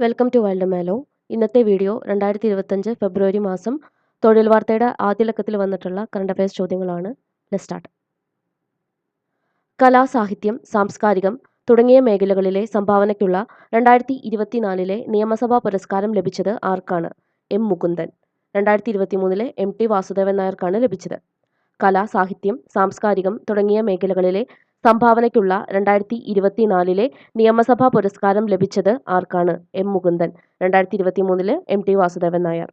Welcome to wild മേലോ. ഇന്നത്തെ video 2025 ഫെബ്രുവരി മാസം തൊഴിൽ വാർത്തയുടെ ആദ്യ ലക്കത്തിൽ വന്നിട്ടുള്ള കറണ്ട് അഫയേഴ്സ് ചോദ്യങ്ങളാണ്. Let's start. കലാ, സാഹിത്യം, സാംസ്കാരികം തുടങ്ങിയ മേഖലകളിലെ സംഭാവനയ്ക്കുള്ള 2024 നിയമസഭാ പുരസ്കാരം ലഭിച്ചത് ആർക്കാണ്? എം മുകുന്ദൻ. 2023 MT വാസുദേവൻ നായർക്കാണ് ലഭിച്ചത്. കല, സാഹിത്യം, സാംസ്കാരികം തുടങ്ങിയ മേഖലകളിലെ സംഭാവനയ്ക്കുള്ള 2024 നിയമസഭാ പുരസ്കാരം ലഭിച്ചത് ആർക്കാണ്? എം മുകുന്ദൻ. 2023 MT വാസുദേവൻ നായർ.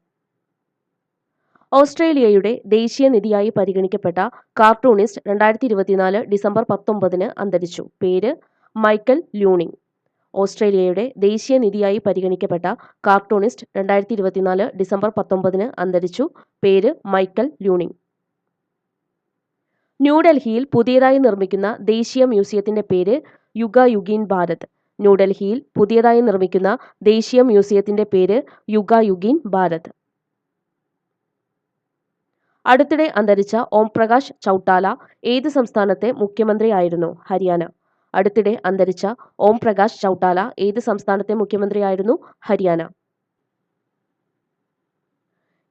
ഓസ്ട്രേലിയയുടെ ദേശീയ നിധിയായി പരിഗണിക്കപ്പെട്ട കാർട്ടൂണിസ്റ്റ് 2024 ഡിസംബർ 19 അന്തരിച്ചു. പേര് മൈക്കൽ ലൂണിംഗ്. ഓസ്ട്രേലിയയുടെ ദേശീയ നിധിയായി പരിഗണിക്കപ്പെട്ട കാർട്ടൂണിസ്റ്റ് 2024 ഡിസംബർ 19 അന്തരിച്ചു. പേര് മൈക്കൽ ലൂണിംഗ്. ന്യൂഡൽഹിയിൽ പുതിയതായി നിർമ്മിക്കുന്ന ദേശീയ മ്യൂസിയത്തിന്റെ പേര് യുഗയുഗീൻ ഭാരത്. ന്യൂഡൽഹിയിൽ പുതിയതായി നിർമ്മിക്കുന്ന ദേശീയ മ്യൂസിയത്തിന്റെ പേര് യുഗയുഗീൻ ഭാരത്. അടുത്തിടെ അന്തരിച്ച ഓം പ്രകാശ് ചൗട്ടാല ഏത് സംസ്ഥാനത്തെ മുഖ്യമന്ത്രിയായിരുന്നു? ഹരിയാന. അടുത്തിടെ അന്തരിച്ച ഓം പ്രകാശ് ചൗട്ടാല ഏത് സംസ്ഥാനത്തെ മുഖ്യമന്ത്രിയായിരുന്നു? ഹരിയാന.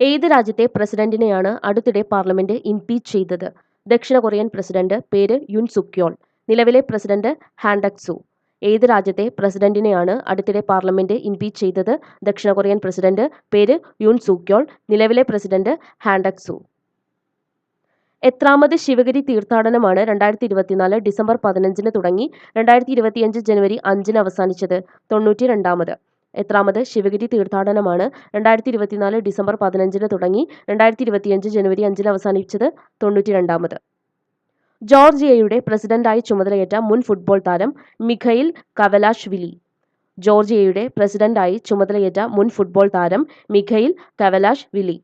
ഏത് രാജ്യത്തെ പ്രസിഡന്റിനെയാണ് അടുത്തിടെ പാർലമെന്റ് ഇംപീച്ച് ചെയ്തത്? ദക്ഷിണ കൊറിയൻ പ്രസിഡന്റ്. പേര് യുൻ സുക്യോൾ. നിലവിലെ പ്രസിഡന്റ് ഹാൻ ഡക് സു. ഏത് രാജ്യത്തെ പ്രസിഡന്റിനെയാണ് അടുത്തിടെ പാർലമെന്റ് ഇംപീച്ച് ചെയ്തത്? ദക്ഷിണ കൊറിയൻ പ്രസിഡന്റ്. പേര് യുൻ സുക്യോൾ. നിലവിലെ പ്രസിഡന്റ് ഹാൻ ഡക് സു. എത്രാമത് ശിവഗിരി തീർത്ഥാടനമാണ് 2024 ഡിസംബർ 15 തുടങ്ങി 2025 ജനുവരി 5 അവസാനിച്ചത്? 92ാമത്. എത്രാമത് ശിവഗിരി തീർത്ഥാടനമാണ് 2024 ഡിസംബർ 15 തുടങ്ങി 2025 ജനുവരി 5 അവസാനിച്ചത്? 92ാമത്. ജോർജിയയുടെ പ്രസിഡന്റായി ചുമതലയേറ്റ മുൻ ഫുട്ബോൾ താരം മിഖയിൽ കവലാഷ്വിലി. ജോർജിയയുടെ പ്രസിഡന്റായി ചുമതലയേറ്റ മുൻ ഫുട്ബോൾ താരം മിഖയിൽ കവലാഷ്വിലി.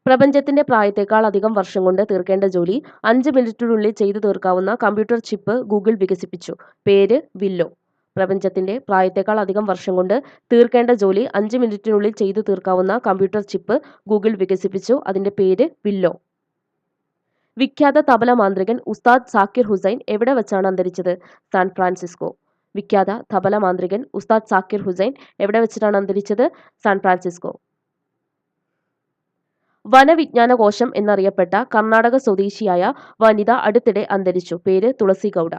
പ്രപഞ്ചത്തിന്റെ പ്രായത്തേക്കാൾ അധികം വർഷം കൊണ്ട് തീർക്കേണ്ട ജോലി 5 മിനിറ്റിനുള്ളിൽ ചെയ്തു തീർക്കാവുന്ന കമ്പ്യൂട്ടർ ചിപ്പ് ഗൂഗിൾ വികസിപ്പിച്ചു. പേര് വില്ലോ. പ്രപഞ്ചത്തിന്റെ പ്രായത്തേക്കാൾ അധികം വർഷം കൊണ്ട് തീർക്കേണ്ട ജോലി 5 മിനിറ്റിനുള്ളിൽ ചെയ്തു തീർക്കാവുന്ന കമ്പ്യൂട്ടർ ചിപ്പ് ഗൂഗിൾ വികസിപ്പിച്ചു. അതിന്റെ പേര് വില്ലോ. വിഖ്യാത തബല മാന്ത്രികൻ ഉസ്താദ് സാക്കിർ ഹുസൈൻ എവിടെ വെച്ചാണ് അന്തരിച്ചത്? San Francisco. വിഖ്യാത തബല മാന്ത്രികൻ ഉസ്താദ് സാക്കിർ ഹുസൈൻ എവിടെ വെച്ചിട്ടാണ് അന്തരിച്ചത്? San Francisco. വനവിജ്ഞാന കോശം എന്നറിയപ്പെട്ട കർണാടക സ്വദേശിയായ വനിത അടുത്തിടെ അന്തരിച്ചു. പേര് തുളസി ഗൗഡ.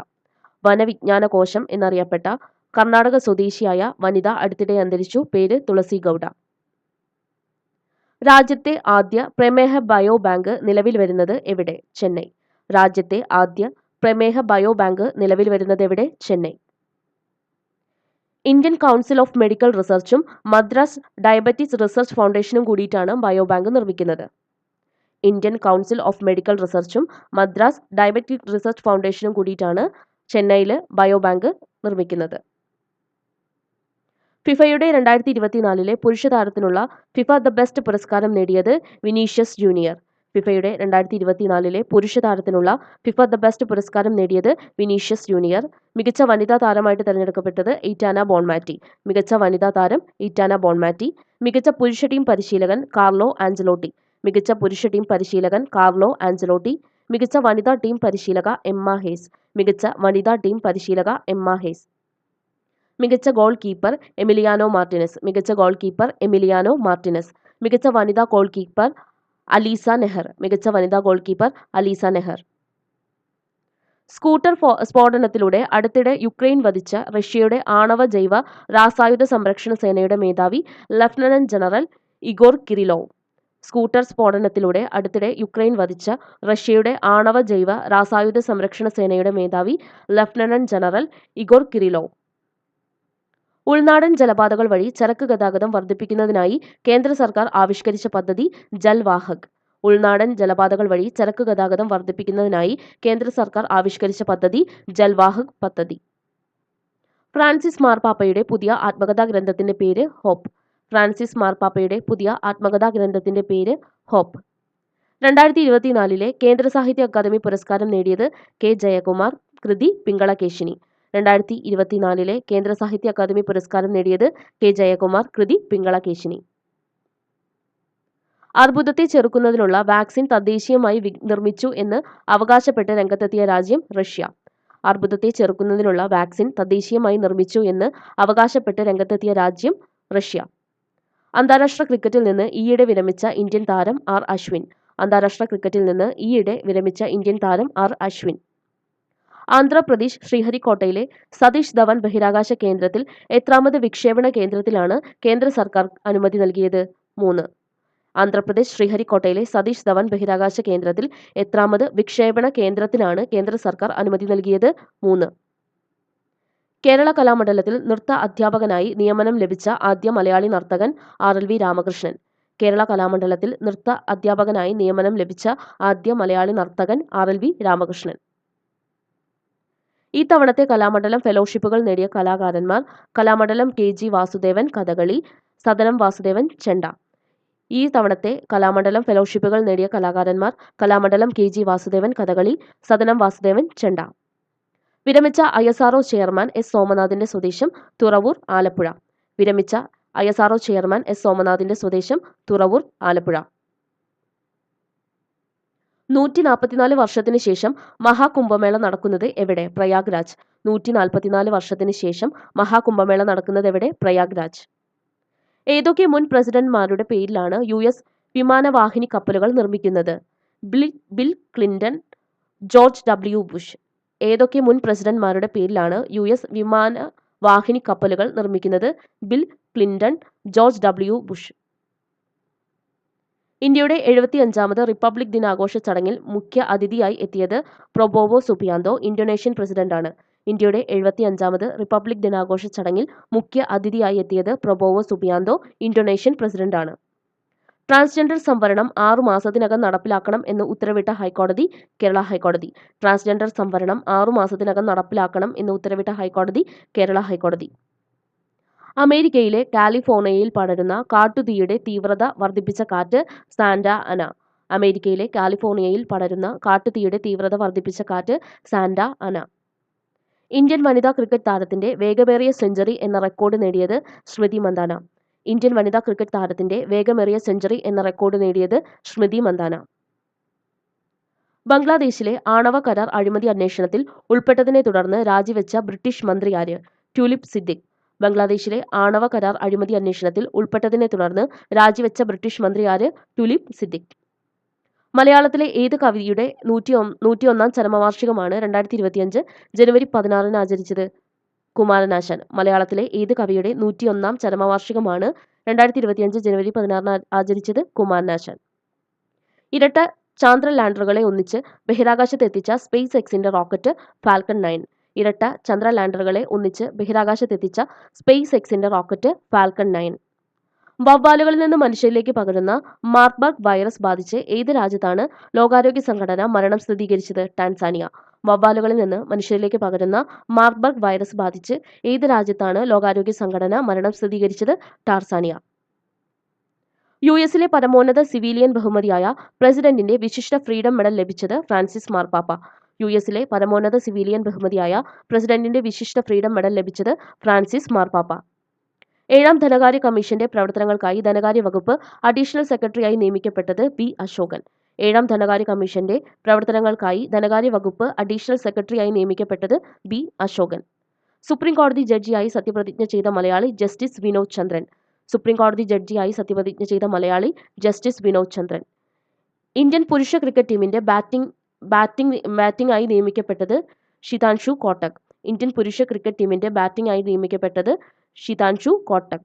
വനവിജ്ഞാന കോശം എന്നറിയപ്പെട്ട കർണാടക സ്വദേശിയായ വനിത അടുത്തിടെ അന്തരിച്ചു. പേര് തുളസി ഗൗഡ. രാജ്യത്തെ ആദ്യ പ്രമേഹ ബയോ ബാങ്ക് നിലവിൽ വരുന്നത് എവിടെ? ചെന്നൈ. രാജ്യത്തെ ആദ്യ പ്രമേഹ ബയോ ബാങ്ക് നിലവിൽ വരുന്നത് എവിടെ? Chennai. Indian council of medical റിസർച്ചും മദ്രാസ് ഡയബറ്റിസ് റിസർച്ച് ഫൗണ്ടേഷനും കൂടിയിട്ടാണ് ബയോബാങ്ക് നിർമ്മിക്കുന്നത്. ഇന്ത്യൻ കൗൺസിൽ ഓഫ് മെഡിക്കൽ റിസർച്ചും മദ്രാസ് ഡയബറ്റിക് റിസർച്ച് ഫൗണ്ടേഷനും കൂടിയിട്ടാണ് ചെന്നൈയിൽ ബയോബാങ്ക് നിർമ്മിക്കുന്നത്. ഫിഫയുടെ 2024 പുരുഷ താരത്തിനുള്ള ഫിഫ ദ ബെസ്റ്റ് പുരസ്കാരം നേടിയത് വിനീഷ്യസ് ജൂനിയർ. ഫിഫയുടെ 2024 പുരുഷ താരത്തിനുള്ള ഫിഫ ദ ബെസ്റ്റ് പുരസ്കാരം നേടിയത് വിനീഷ്യസ് ജൂനിയർ. മികച്ച വനിതാ താരമായിട്ട് തിരഞ്ഞെടുക്കപ്പെട്ടത് ഈറ്റാന ബോൺമാറ്റി. മികച്ച വനിതാ താരം ഈറ്റാന ബോൺമാറ്റി. മികച്ച പുരുഷ ടീം പരിശീലകൻ കാർലോ ആഞ്ചലോട്ടി. മികച്ച പുരുഷ ടീം പരിശീലകൻ കാർലോ ആഞ്ചലോട്ടി. മികച്ച വനിതാ ടീം പരിശീലക എമ്മ ഹേസ്. മികച്ച വനിതാ ടീം പരിശീലക എമ്മ ഹേസ്. മികച്ച ഗോൾ കീപ്പർ എമിലിയാനോ മാർട്ടിനസ്. മികച്ച ഗോൾ കീപ്പർ എമിലിയാനോ മാർട്ടിനസ്. മികച്ച വനിതാ ഗോൾ കീപ്പർ അലീസ നെഹർ. മികച്ച വനിതാ goal keeper aleesa Nehar. Scooter സ്ഫോടനത്തിലൂടെ അടുത്തിടെ യുക്രൈൻ വധിച്ച റഷ്യയുടെ ആണവ ജൈവ രാസായുധ സംരക്ഷണ സേനയുടെ മേധാവി ലഫ്റ്റനന്റ് ജനറൽ ഇഗോർ കിരിലോവ്. സ്കൂട്ടർ സ്ഫോടനത്തിലൂടെ അടുത്തിടെ യുക്രൈൻ വധിച്ച റഷ്യയുടെ ആണവ ജൈവ രാസായുധ സംരക്ഷണ സേനയുടെ മേധാവി ലഫ്റ്റനന്റ് ജനറൽ ഇഗോർ കിരിലോവ്. ഉൾനാടൻ ജലപാതകൾ വഴി ചരക്ക് ഗതാഗതം വർദ്ധിപ്പിക്കുന്നതിനായി കേന്ദ്ര സർക്കാർ ആവിഷ്കരിച്ച പദ്ധതി ജൽവാഹക്. ഉൾനാടൻ ജലപാതകൾ വഴി ചരക്ക് ഗതാഗതം വർദ്ധിപ്പിക്കുന്നതിനായി കേന്ദ്ര സർക്കാർ ആവിഷ്കരിച്ച പദ്ധതി ജൽവാഹക് പദ്ധതി. ഫ്രാൻസിസ് മാർപ്പാപ്പയുടെ പുതിയ ആത്മകഥാ ഗ്രന്ഥത്തിന്റെ പേര് ഹോപ്പ്. ഫ്രാൻസിസ് മാർപ്പാപ്പയുടെ പുതിയ ആത്മകഥാ ഗ്രന്ഥത്തിന്റെ പേര് ഹോപ്പ്. 2024 കേന്ദ്ര സാഹിത്യ അക്കാദമി പുരസ്കാരം നേടിയത് കെ ജയകുമാർ. കൃതി പിങ്കളകേശിനി. 2024 കേന്ദ്ര സാഹിത്യ അക്കാദമി പുരസ്കാരം നേടിയത് കെ ജയകുമാർ. കൃതി പിങ്കളകേശിനി. അർബുദത്തെ ചെറുക്കുന്നതിനുള്ള വാക്സിൻ തദ്ദേശീയമായി നിർമ്മിച്ചു എന്ന് അവകാശപ്പെട്ട് രംഗത്തെത്തിയ രാജ്യം റഷ്യ. അർബുദത്തെ ചെറുക്കുന്നതിനുള്ള വാക്സിൻ തദ്ദേശീയമായി നിർമ്മിച്ചു എന്ന് അവകാശപ്പെട്ട് രംഗത്തെത്തിയ രാജ്യം റഷ്യ. അന്താരാഷ്ട്ര ക്രിക്കറ്റിൽ നിന്ന് ഈയിടെ വിരമിച്ച ഇന്ത്യൻ താരം ആർ അശ്വിൻ. അന്താരാഷ്ട്ര ക്രിക്കറ്റിൽ നിന്ന് ഈയിടെ വിരമിച്ച ഇന്ത്യൻ താരം ആർ അശ്വിൻ. ആന്ധ്രാപ്രദേശ് ശ്രീഹരിക്കോട്ടയിലെ സതീഷ് ധവൻ ബഹിരാകാശ കേന്ദ്രത്തിൽ എത്രാമത് വിക്ഷേപണ കേന്ദ്രത്തിലാണ് കേന്ദ്ര സർക്കാർ അനുമതി നൽകിയത്? 3. ആന്ധ്രാപ്രദേശ് ശ്രീഹരിക്കോട്ടയിലെ സതീഷ് ധവൻ ബഹിരാകാശ കേന്ദ്രത്തിൽ എത്രാമത് വിക്ഷേപണ കേന്ദ്രത്തിനാണ് കേന്ദ്ര സർക്കാർ അനുമതി നൽകിയത്? 3. കേരള കലാമണ്ഡലത്തിൽ നൃത്ത അധ്യാപകനായി നിയമനം ലഭിച്ച ആദ്യ മലയാളി നർത്തകൻ RLV രാമകൃഷ്ണൻ. കേരള കലാമണ്ഡലത്തിൽ നൃത്ത അധ്യാപകനായി നിയമനം ലഭിച്ച ആദ്യ മലയാളി നർത്തകൻ RLV രാമകൃഷ്ണൻ. ഈ തവണത്തെ കലാമണ്ഡലം ഫെലോഷിപ്പുകൾ നേടിയ കലാകാരന്മാർ: കലാമണ്ഡലം KG വാസുദേവൻ കഥകളി, സദനം വാസുദേവൻ ചെണ്ട. ഈ തവണത്തെ കലാമണ്ഡലം ഫെലോഷിപ്പുകൾ നേടിയ കലാകാരന്മാർ: കലാമണ്ഡലം KG വാസുദേവൻ കഥകളി, സദനം വാസുദേവൻ ചെണ്ട. വിരമിച്ച ISRO ചെയർമാൻ S സോമനാഥിന്റെ സ്വദേശം തുറവൂർ ആലപ്പുഴ. വിരമിച്ച ISRO ചെയർമാൻ S സോമനാഥിന്റെ സ്വദേശം തുറവൂർ ആലപ്പുഴ. 144 വർഷത്തിന് ശേഷം മഹാകുംഭമേള നടക്കുന്നത് എവിടെ? പ്രയാഗ്രാജ്. 144 വർഷത്തിന് ശേഷം മഹാകുംഭമേള നടക്കുന്നത് എവിടെ? പ്രയാഗ്രാജ്. ഏതൊക്കെ മുൻ പ്രസിഡന്റ്മാരുടെ പേരിലാണ് US വിമാനവാഹിനി കപ്പലുകൾ നിർമ്മിക്കുന്നത്? Bill Clinton, George W. Bush. ഏതൊക്കെ മുൻ പ്രസിഡന്റ്മാരുടെ പേരിലാണ് US വിമാനവാഹിനി കപ്പലുകൾ നിർമ്മിക്കുന്നത്? Bill Clinton, George W. Bush. ഇന്ത്യയുടെ 75ാമത് റിപ്പബ്ലിക് ദിനാഘോഷ ചടങ്ങിൽ മുഖ്യ അതിഥിയായി എത്തിയത് പ്രൊബോവോ സുബിയാന്തോ, ഇന്തോനേഷ്യൻ പ്രസിഡന്റാണ്. ഇന്ത്യയുടെ 75ാമത് റിപ്പബ്ലിക് ദിനാഘോഷ ചടങ്ങിൽ മുഖ്യ അതിഥിയായി എത്തിയത് പ്രൊബോവോ സുബിയാന്തോ, ഇന്തോനേഷ്യൻ പ്രസിഡന്റാണ്. ട്രാൻസ്ജെൻഡർ സംവരണം 6 മാസത്തിനകം നടപ്പിലാക്കണം എന്ന് ഉത്തരവിട്ട ഹൈക്കോടതി കേരള ഹൈക്കോടതി. ട്രാൻസ്ജെൻഡർ സംവരണം 6 മാസത്തിനകം നടപ്പിലാക്കണം എന്ന് ഉത്തരവിട്ട ഹൈക്കോടതി കേരള ഹൈക്കോടതി. അമേരിക്കയിലെ കാലിഫോർണിയയിൽ പടരുന്ന കാട്ടുതീയുടെ തീവ്രത വർദ്ധിപ്പിച്ച കാറ്റ് സാന്റ അന. അമേരിക്കയിലെ കാലിഫോർണിയയിൽ പടരുന്ന കാട്ടുതീയുടെ തീവ്രത വർദ്ധിപ്പിച്ച കാറ്റ് സാന്റ അന. ഇന്ത്യൻ വനിതാ ക്രിക്കറ്റ് താരത്തിന്റെ വേഗമേറിയ സെഞ്ചുറി എന്ന റെക്കോർഡ് നേടിയത് സ്മൃതി മന്ദാന. ഇന്ത്യൻ വനിതാ ക്രിക്കറ്റ് താരത്തിന്റെ വേഗമേറിയ സെഞ്ചുറി എന്ന റെക്കോർഡ് നേടിയത് സ്മൃതി മന്ദാന. ബംഗ്ലാദേശിലെ ആണവ കരാർ അഴിമതി അന്വേഷണത്തിൽ ഉൾപ്പെട്ടതിനെ തുടർന്ന് രാജിവെച്ച ബ്രിട്ടീഷ് മന്ത്രി ആര്? ട്യൂലിപ് സിദ്ദിഖ്. ബംഗ്ലാദേശിലെ ആണവ കരാർ അഴിമതി അന്വേഷണത്തിൽ ഉൾപ്പെട്ടതിനെ തുടർന്ന് രാജിവെച്ച ബ്രിട്ടീഷ് മന്ത്രി ആര്? ട്യൂലിപ് സിദ്ദിഖ്. മലയാളത്തിലെ ഏത് കവിയുടെ 101ാം ചരമവാർഷികമാണ് 2025 ജനുവരി 16 ആചരിച്ചത്? കുമാരനാശാൻ. മലയാളത്തിലെ ഏത് കവിയുടെ 101ാം ചരമവാർഷികമാണ് 2025 ജനുവരി 16 ആചരിച്ചത്? കുമാരനാശാൻ. ഇരട്ട ചാന്ദ്ര ലാൻഡറുകളെ ഒന്നിച്ച് ബഹിരാകാശത്തെത്തിച്ച സ്പേസ് എക്സിന്റെ റോക്കറ്റ് ഫാൽക്കൺ 9. ഇരട്ട ചന്ദ്ര ലാൻഡറുകളെ ഒന്നിച്ച് ബഹിരാകാശത്തെത്തിച്ച സ്പേസ് എക്സിന്റെ റോക്കറ്റ് ഫാൽക്കൺ 9. വവ്വാലുകളിൽ നിന്ന് മനുഷ്യരിലേക്ക് പകരുന്ന മാർബർഗ് വൈറസ് ബാധിച്ച് ഏത് രാജ്യത്താണ് ലോകാരോഗ്യ സംഘടന മരണം സ്ഥിരീകരിച്ചത്? ടാൻസാനിയ. വവ്വാലുകളിൽ നിന്ന് മനുഷ്യരിലേക്ക് പകരുന്ന മാർബർഗ് വൈറസ് ബാധിച്ച് ഏത് രാജ്യത്താണ് ലോകാരോഗ്യ സംഘടന മരണം സ്ഥിരീകരിച്ചത്? ടാൻസാനിയ. US പരമോന്നത സിവിലിയൻ ബഹുമതിയായ പ്രസിഡന്റിന്റെ വിശിഷ്ട ഫ്രീഡം മെഡൽ ലഭിച്ചത് ഫ്രാൻസിസ് മാർപ്പാപ്പ. US പരമോന്നത സിവിലിയൻ ബഹുമതിയായ പ്രസിഡന്റിന്റെ വിശിഷ്ട ഫ്രീഡം മെഡൽ ലഭിച്ചത് ഫ്രാൻസിസ് മാർപ്പാപ്പ. 7ാം ധനകാര്യ കമ്മീഷന്റെ പ്രവർത്തനങ്ങൾക്കായി ധനകാര്യ വകുപ്പ് അഡീഷണൽ സെക്രട്ടറിയായി നിയമിക്കപ്പെട്ടത് B. അശോകൻ. 7ാം ധനകാര്യ കമ്മീഷന്റെ പ്രവർത്തനങ്ങൾക്കായി ധനകാര്യ വകുപ്പ് അഡീഷണൽ സെക്രട്ടറിയായി നിയമിക്കപ്പെട്ടത് B. അശോകൻ. സുപ്രീം കോടതി ജഡ്ജിയായി സത്യപ്രതിജ്ഞ ചെയ്ത മലയാളി ജസ്റ്റിസ് വിനോദ് ചന്ദ്രൻ. സുപ്രീം കോടതി ജഡ്ജിയായി സത്യപ്രതിജ്ഞ ചെയ്ത മലയാളി ജസ്റ്റിസ് വിനോദ് ചന്ദ്രൻ. ഇന്ത്യൻ പുരുഷ ക്രിക്കറ്റ് ടീമിന്റെ ബാറ്റിംഗ് ആയി നിയമിക്കപ്പെട്ടത് ഷിതാൻഷു കോട്ടക്. ഇന്ത്യൻ പുരുഷ ക്രിക്കറ്റ് ടീമിന്റെ ബാറ്റിംഗ് ആയി നിയമിക്കപ്പെട്ടത് ഷിതാൻഷു കോട്ടക്.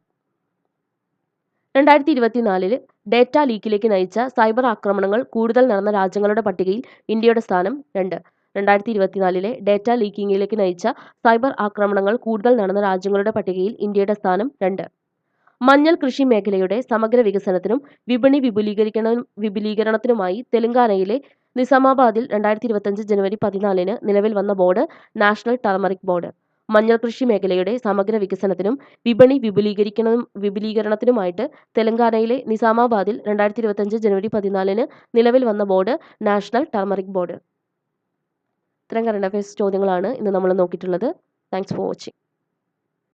2024 ഡേറ്റ ലീക്കിലേക്ക് നയിച്ച സൈബർ ആക്രമണങ്ങൾ കൂടുതൽ നടന്ന രാജ്യങ്ങളുടെ പട്ടികയിൽ ഇന്ത്യയുടെ സ്ഥാനം 2. 2024 ഡേറ്റ ലീക്കിങ്ങിലേക്ക് നയിച്ച സൈബർ ആക്രമണങ്ങൾ കൂടുതൽ നടന്ന രാജ്യങ്ങളുടെ പട്ടികയിൽ ഇന്ത്യയുടെ സ്ഥാനം 2. മഞ്ഞൾ കൃഷി മേഖലയുടെ സമഗ്ര വികസനത്തിനും വിപണി വിപുലീകരണത്തിനുമായി തെലങ്കാനയിലെ നിസാമാബാദിൽ 2025 ജനുവരി 14 നിലവിൽ വന്ന ബോർഡ് നാഷണൽ ടർമറിക് ബോർഡ്. മഞ്ഞൾ കൃഷി മേഖലയുടെ സമഗ്ര വികസനത്തിനും വിപണി വിപുലീകരണത്തിനുമായിട്ട് തെലങ്കാനയിലെ നിസാമാബാദിൽ 2025 ജനുവരി 14 നിലവിൽ വന്ന ബോർഡ് നാഷണൽ ടർമറിക് ബോർഡ്. ഇത്തരം കറണ്ട് അഫയേഴ്സ് ചോദ്യങ്ങളാണ് ഇന്ന് നമ്മൾ നോക്കിയിട്ടുള്ളത്. Thanks for watching.